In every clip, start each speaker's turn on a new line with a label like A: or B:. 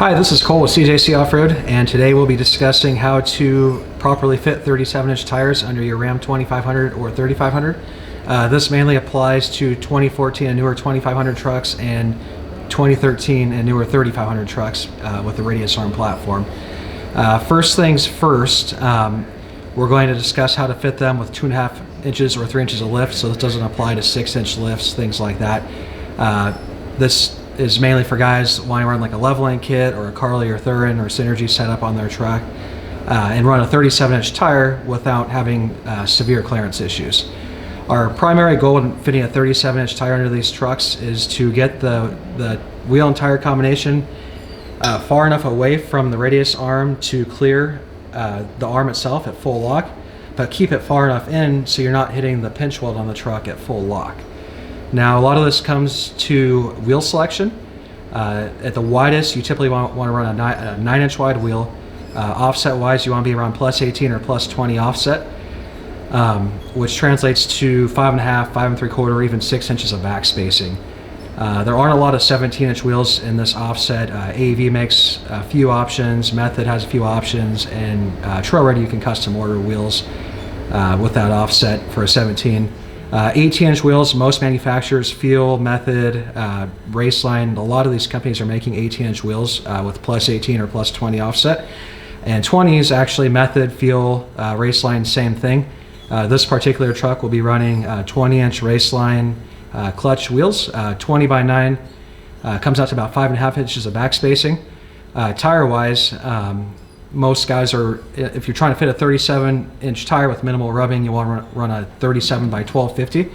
A: Hi, this is Cole with CJC Off-Road, and today we'll be discussing how to properly fit 37-inch tires under your Ram 2500 or 3500. This mainly applies to 2014 and newer 2500 trucks and 2013 and newer 3500 trucks with the Radius Arm platform. First things first, we're going to discuss how to fit them with 2.5 inches or 3 inches of lift, so this doesn't apply to 6-inch lifts, things like that. This is mainly for guys wanting to run like a leveling kit or a Carly or Thurin or Synergy setup on their truck and run a 37-inch tire without having severe clearance issues. Our primary goal in fitting a 37-inch tire under these trucks is to get the wheel and tire combination far enough away from the radius arm to clear the arm itself at full lock, but keep it far enough in so you're not hitting the pinch weld on the truck at full lock. Now, a lot of this comes to wheel selection. At the widest, you typically want to run a 9-inch wide wheel. Offset wise, you want to be around plus 18 or plus 20 offset, which translates to 5.5, 5 3/4, or even 6 inches of back spacing. There aren't a lot of 17-inch wheels in this offset. AEV makes a few options, Method has a few options, and Trail Ready you can custom order wheels with that offset for a 17. 18-inch wheels, most manufacturers, Feel, Method, Raceline, a lot of these companies are making 18-inch wheels with plus 18 or plus 20 offset. And 20s, actually, Method, Feel, Raceline, same thing. This particular truck will be running 20-inch Raceline clutch wheels, 20 by 9, comes out to about 5.5 inches of back spacing. Tire-wise, most guys are, if you're trying to fit a 37-inch tire with minimal rubbing, you want to run a 37 by 1250.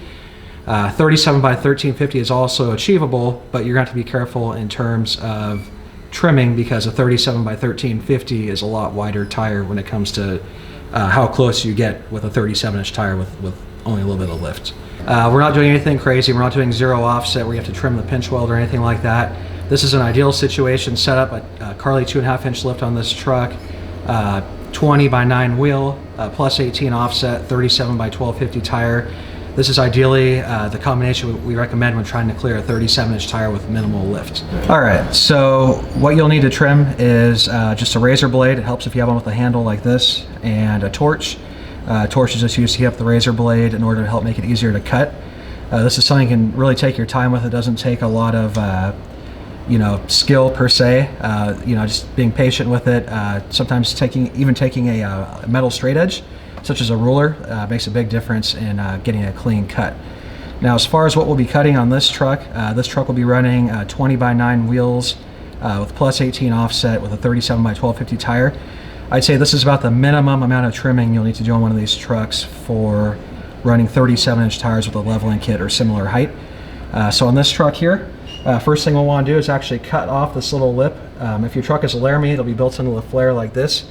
A: 37 by 1350 is also achievable, but you're going to have to be careful in terms of trimming because a 37 by 1350 is a lot wider tire when it comes to how close you get with a 37-inch tire with only a little bit of lift. We're not doing anything crazy. We're not doing zero offset where you have to trim the pinch weld or anything like that. This is an ideal situation. Set up a Carly 2.5-inch lift on this truck, 20 by 9 wheel, plus 18 offset, 37 by 1250 tire. This is ideally the combination we recommend when trying to clear a 37-inch tire with minimal lift. All right, so what you'll need to trim is just a razor blade. It helps if you have one with a handle like this, and a torch. Torch is just used to heat up the razor blade in order to help make it easier to cut. This is something you can really take your time with. It doesn't take a lot of skill per se. Just being patient with it. Sometimes taking a metal straight edge, such as a ruler, makes a big difference in getting a clean cut. Now, as far as what we'll be cutting on this truck will be running 20 by 9 wheels with plus 18 offset with a 37 by 1250 tire. I'd say this is about the minimum amount of trimming you'll need to do on one of these trucks for running 37-inch tires with a leveling kit or similar height. So on this truck here, first thing we'll want to do is actually cut off this little lip. If your truck is a Laramie, it'll be built into the flare like this.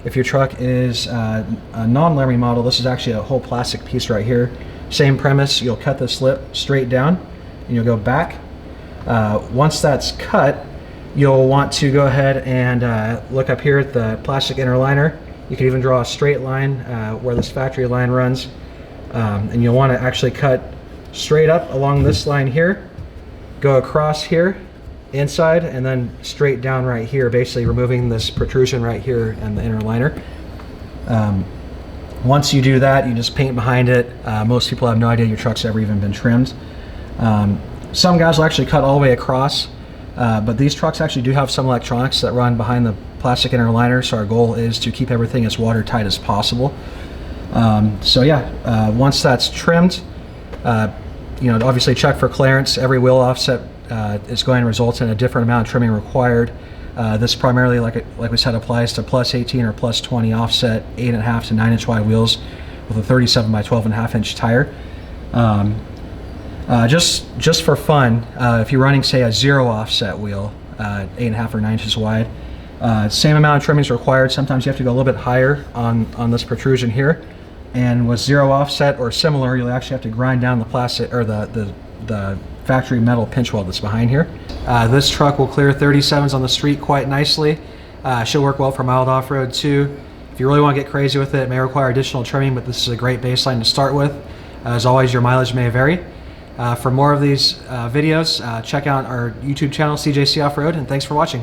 A: If your truck is a non-Laramie model, this is actually a whole plastic piece right here. Same premise, you'll cut this lip straight down and you'll go back. Once that's cut, you'll want to go ahead and look up here at the plastic inner liner. You can even draw a straight line where this factory line runs. And you'll want to actually cut straight up along this line here, go across here, inside, and then straight down right here, basically removing this protrusion right here and the inner liner. Once you do that, you just paint behind it. Most people have no idea your truck's ever even been trimmed. Some guys will actually cut all the way across, but these trucks actually do have some electronics that run behind the plastic inner liner, so our goal is to keep everything as watertight as possible. Once that's trimmed, obviously check for clearance. Every wheel offset is going to result in a different amount of trimming required. This primarily, like we said, applies to plus 18 or plus 20 offset 8.5 to 9-inch wide wheels with a 37 by 12.5-inch tire. Just for fun, if you're running, say, a zero offset wheel, 8.5 or 9 inches wide, same amount of trimming is required. Sometimes you have to go a little bit higher on this protrusion here. And with zero offset or similar, you'll actually have to grind down the plastic or the factory metal pinch weld that's behind here. This truck will clear 37s on the street quite nicely. Should work well for mild off-road too. If you really want to get crazy with it, it may require additional trimming, but this is a great baseline to start with. As always, your mileage may vary. For more of these videos, check out our YouTube channel, CJC Off-Road, and thanks for watching.